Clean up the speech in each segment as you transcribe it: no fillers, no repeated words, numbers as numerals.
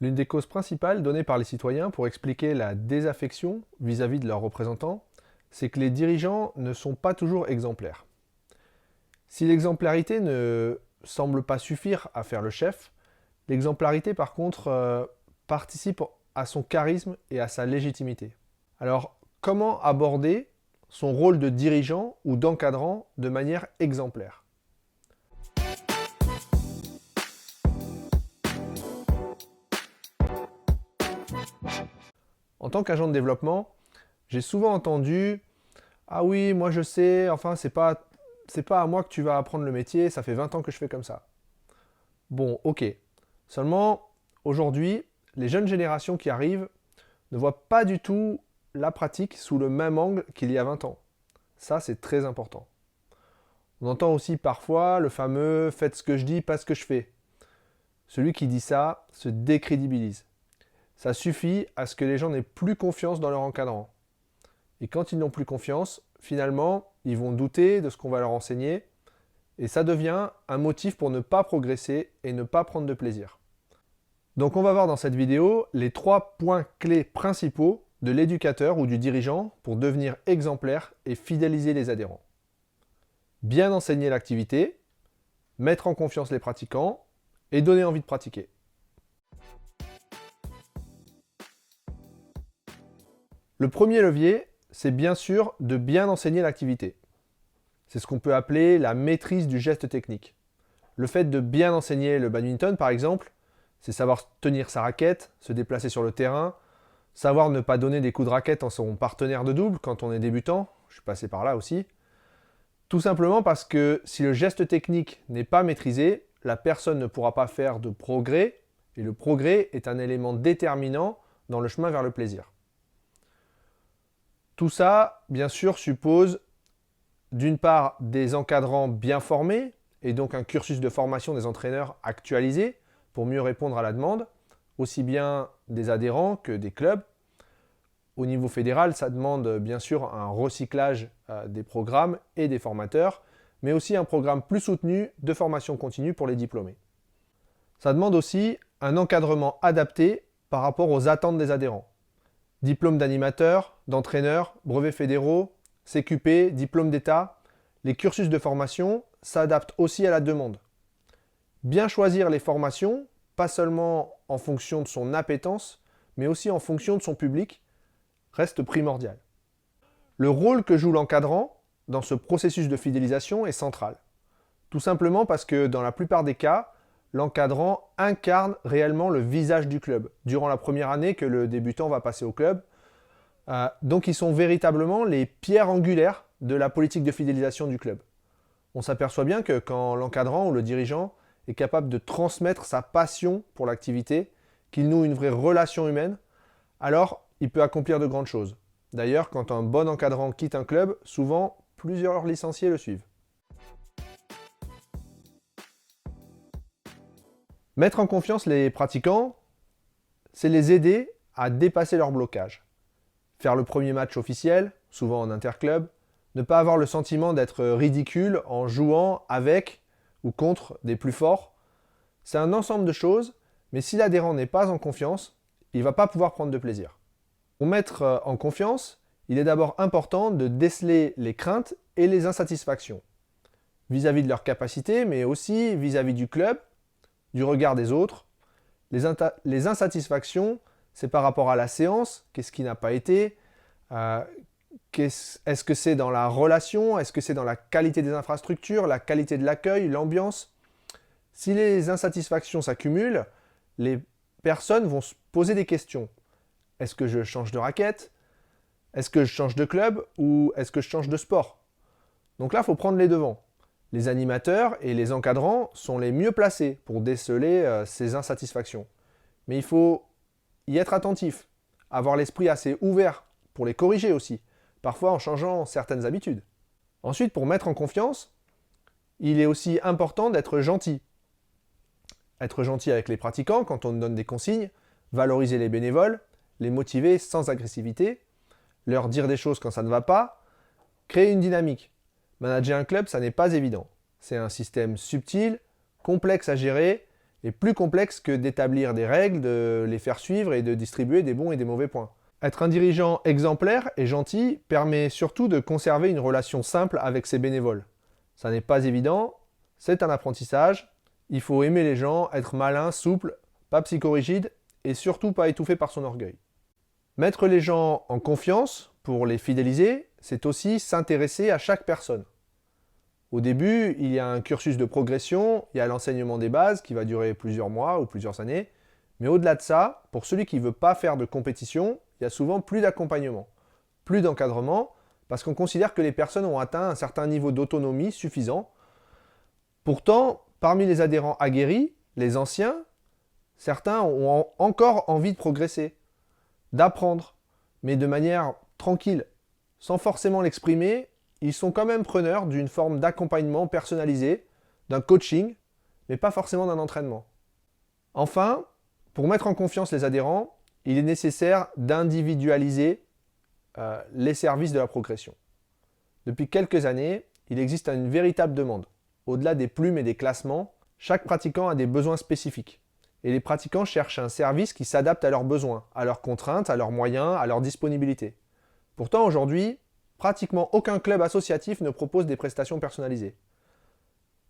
L'une des causes principales données par les citoyens pour expliquer la désaffection vis-à-vis de leurs représentants, c'est que les dirigeants ne sont pas toujours exemplaires. Si l'exemplarité ne semble pas suffire à faire le chef, l'exemplarité par contre participe à son charisme et à sa légitimité. Alors, comment aborder son rôle de dirigeant ou d'encadrant de manière exemplaire? En tant qu'agent de développement, j'ai souvent entendu « Ah oui, moi je sais, enfin c'est pas à moi que tu vas apprendre le métier, ça fait 20 ans que je fais comme ça. » Bon, ok. Seulement, aujourd'hui, les jeunes générations qui arrivent ne voient pas du tout la pratique sous le même angle qu'il y a 20 ans. Ça, c'est très important. On entend aussi parfois le fameux « faites ce que je dis, pas ce que je fais ». Celui qui dit ça se décrédibilise. Ça suffit à ce que les gens n'aient plus confiance dans leur encadrant. Et quand ils n'ont plus confiance, finalement, ils vont douter de ce qu'on va leur enseigner et ça devient un motif pour ne pas progresser et ne pas prendre de plaisir. Donc on va voir dans cette vidéo les 3 points clés principaux de l'éducateur ou du dirigeant pour devenir exemplaire et fidéliser les adhérents. Bien enseigner l'activité, mettre en confiance les pratiquants et donner envie de pratiquer. Le premier levier, c'est bien sûr de bien enseigner l'activité. C'est ce qu'on peut appeler la maîtrise du geste technique. Le fait de bien enseigner le badminton, par exemple, c'est savoir tenir sa raquette, se déplacer sur le terrain, savoir ne pas donner des coups de raquette à son partenaire de double quand on est débutant. Je suis passé par là aussi. Tout simplement parce que si le geste technique n'est pas maîtrisé, la personne ne pourra pas faire de progrès, et le progrès est un élément déterminant dans le chemin vers le plaisir. Tout ça, bien sûr, suppose d'une part des encadrants bien formés et donc un cursus de formation des entraîneurs actualisé pour mieux répondre à la demande, aussi bien des adhérents que des clubs. Au niveau fédéral, ça demande bien sûr un recyclage des programmes et des formateurs, mais aussi un programme plus soutenu de formation continue pour les diplômés. Ça demande aussi un encadrement adapté par rapport aux attentes des adhérents. Diplôme d'animateur, d'entraîneur, brevets fédéraux, CQP, diplôme d'État, les cursus de formation s'adaptent aussi à la demande. Bien choisir les formations, pas seulement en fonction de son appétence, mais aussi en fonction de son public, reste primordial. Le rôle que joue l'encadrant dans ce processus de fidélisation est central. Tout simplement parce que dans la plupart des cas, l'encadrant incarne réellement le visage du club durant la première année que le débutant va passer au club. Donc ils sont véritablement les pierres angulaires de la politique de fidélisation du club. On s'aperçoit bien que quand l'encadrant ou le dirigeant est capable de transmettre sa passion pour l'activité, qu'il noue une vraie relation humaine, alors il peut accomplir de grandes choses. D'ailleurs, quand un bon encadrant quitte un club, souvent plusieurs licenciés le suivent. Mettre en confiance les pratiquants, c'est les aider à dépasser leur blocage. Faire le premier match officiel, souvent en interclub, ne pas avoir le sentiment d'être ridicule en jouant avec ou contre des plus forts. C'est un ensemble de choses, mais si l'adhérent n'est pas en confiance, il ne va pas pouvoir prendre de plaisir. Pour mettre en confiance, il est d'abord important de déceler les craintes et les insatisfactions, vis-à-vis de leurs capacités, mais aussi vis-à-vis du club, du regard des autres. Les insatisfactions, c'est par rapport à la séance, qu'est-ce qui n'a pas été, est-ce que c'est dans la relation, est-ce que c'est dans la qualité des infrastructures, la qualité de l'accueil, l'ambiance. Si les insatisfactions s'accumulent, les personnes vont se poser des questions. Est-ce que je change de raquette? Est-ce que je change de club? Ou est-ce que je change de sport? Donc là, il faut prendre les devants. Les animateurs et les encadrants sont les mieux placés pour déceler ces insatisfactions. Mais il faut y être attentif, avoir l'esprit assez ouvert pour les corriger aussi, parfois en changeant certaines habitudes. Ensuite, pour mettre en confiance, il est aussi important d'être gentil. Être gentil avec les pratiquants quand on donne des consignes, valoriser les bénévoles, les motiver sans agressivité, leur dire des choses quand ça ne va pas, créer une dynamique. Manager un club, ça n'est pas évident. C'est un système subtil, complexe à gérer est plus complexe que d'établir des règles, de les faire suivre et de distribuer des bons et des mauvais points. Être un dirigeant exemplaire et gentil permet surtout de conserver une relation simple avec ses bénévoles. Ça n'est pas évident, c'est un apprentissage, il faut aimer les gens, être malin, souple, pas psychorigide et surtout pas étouffé par son orgueil. Mettre les gens en confiance pour les fidéliser, c'est aussi s'intéresser à chaque personne. Au début, il y a un cursus de progression, il y a l'enseignement des bases qui va durer plusieurs mois ou plusieurs années, mais au-delà de ça, pour celui qui ne veut pas faire de compétition, il y a souvent plus d'accompagnement, plus d'encadrement, parce qu'on considère que les personnes ont atteint un certain niveau d'autonomie suffisant. Pourtant, parmi les adhérents aguerris, les anciens, certains ont encore envie de progresser, d'apprendre, mais de manière tranquille, sans forcément l'exprimer. Ils sont quand même preneurs d'une forme d'accompagnement personnalisé, d'un coaching, mais pas forcément d'un entraînement. Enfin, pour mettre en confiance les adhérents, il est nécessaire d'individualiser les services de la progression. Depuis quelques années, il existe une véritable demande. Au-delà des plumes et des classements, chaque pratiquant a des besoins spécifiques. Et les pratiquants cherchent un service qui s'adapte à leurs besoins, à leurs contraintes, à leurs moyens, à leur disponibilité. Pourtant, aujourd'hui, pratiquement aucun club associatif ne propose des prestations personnalisées.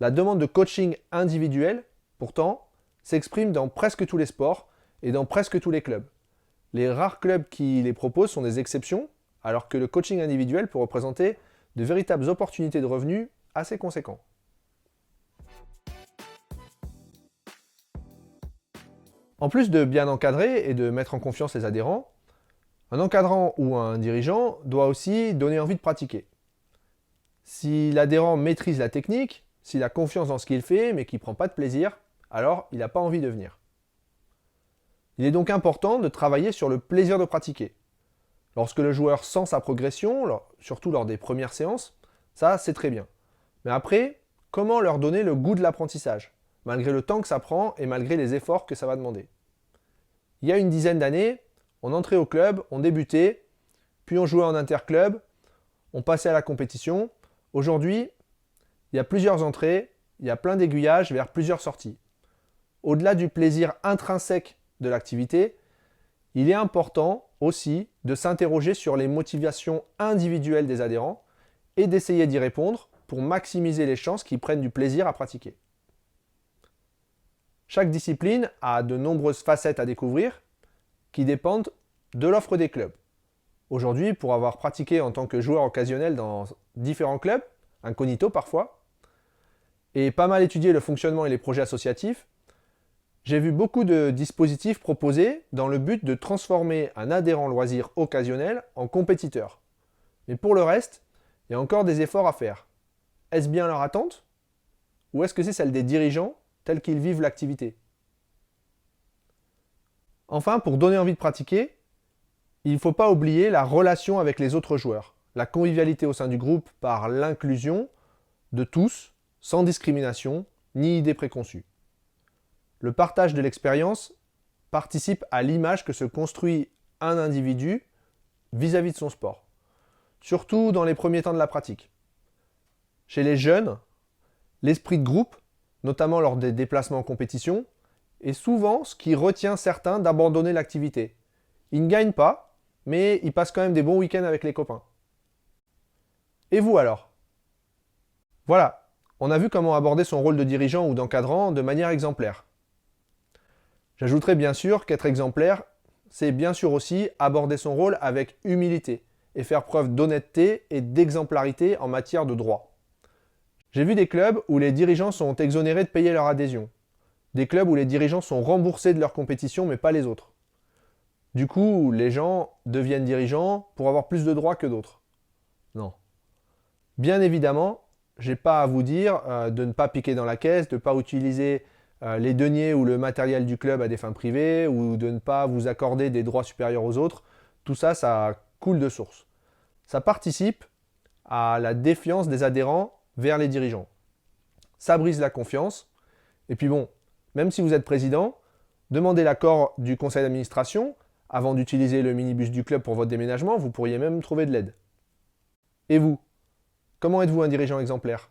La demande de coaching individuel, pourtant, s'exprime dans presque tous les sports et dans presque tous les clubs. Les rares clubs qui les proposent sont des exceptions, alors que le coaching individuel peut représenter de véritables opportunités de revenus assez conséquents. En plus de bien encadrer et de mettre en confiance les adhérents, un encadrant ou un dirigeant doit aussi donner envie de pratiquer. Si l'adhérent maîtrise la technique, s'il a confiance dans ce qu'il fait mais qu'il ne prend pas de plaisir, alors il n'a pas envie de venir. Il est donc important de travailler sur le plaisir de pratiquer. Lorsque le joueur sent sa progression, surtout lors des premières séances, ça c'est très bien. Mais après, comment leur donner le goût de l'apprentissage, malgré le temps que ça prend et malgré les efforts que ça va demander? Il y a une dizaine d'années, on entrait au club, on débutait, puis on jouait en interclub, on passait à la compétition. Aujourd'hui, il y a plusieurs entrées, il y a plein d'aiguillages vers plusieurs sorties. Au-delà du plaisir intrinsèque de l'activité, il est important aussi de s'interroger sur les motivations individuelles des adhérents et d'essayer d'y répondre pour maximiser les chances qu'ils prennent du plaisir à pratiquer. Chaque discipline a de nombreuses facettes à découvrir qui dépendent de l'offre des clubs. Aujourd'hui, pour avoir pratiqué en tant que joueur occasionnel dans différents clubs, incognito parfois, et pas mal étudié le fonctionnement et les projets associatifs, j'ai vu beaucoup de dispositifs proposés dans le but de transformer un adhérent loisir occasionnel en compétiteur. Mais pour le reste, il y a encore des efforts à faire. Est-ce bien leur attente? Ou est-ce que c'est celle des dirigeants tels qu'ils vivent l'activité? Enfin, pour donner envie de pratiquer, il ne faut pas oublier la relation avec les autres joueurs, la convivialité au sein du groupe par l'inclusion de tous, sans discrimination ni idée préconçue. Le partage de l'expérience participe à l'image que se construit un individu vis-à-vis de son sport, surtout dans les premiers temps de la pratique. Chez les jeunes, l'esprit de groupe, notamment lors des déplacements en compétition, est souvent ce qui retient certains d'abandonner l'activité. Ils ne gagnent pas, mais ils passent quand même des bons week-ends avec les copains. Et vous alors? Voilà, on a vu comment aborder son rôle de dirigeant ou d'encadrant de manière exemplaire. J'ajouterai bien sûr qu'être exemplaire, c'est bien sûr aussi aborder son rôle avec humilité et faire preuve d'honnêteté et d'exemplarité en matière de droit. J'ai vu des clubs où les dirigeants sont exonérés de payer leur adhésion. Des clubs où les dirigeants sont remboursés de leur compétition mais pas les autres. Du coup, les gens deviennent dirigeants pour avoir plus de droits que d'autres. Non. Bien évidemment, j'ai pas à vous dire de ne pas piquer dans la caisse, de ne pas utiliser les deniers ou le matériel du club à des fins privées ou de ne pas vous accorder des droits supérieurs aux autres. Tout ça, ça coule de source. Ça participe à la défiance des adhérents vers les dirigeants. Ça brise la confiance. Et puis bon, même si vous êtes président, demandez l'accord du conseil d'administration avant d'utiliser le minibus du club pour votre déménagement, vous pourriez même trouver de l'aide. Et vous, comment êtes-vous un dirigeant exemplaire ?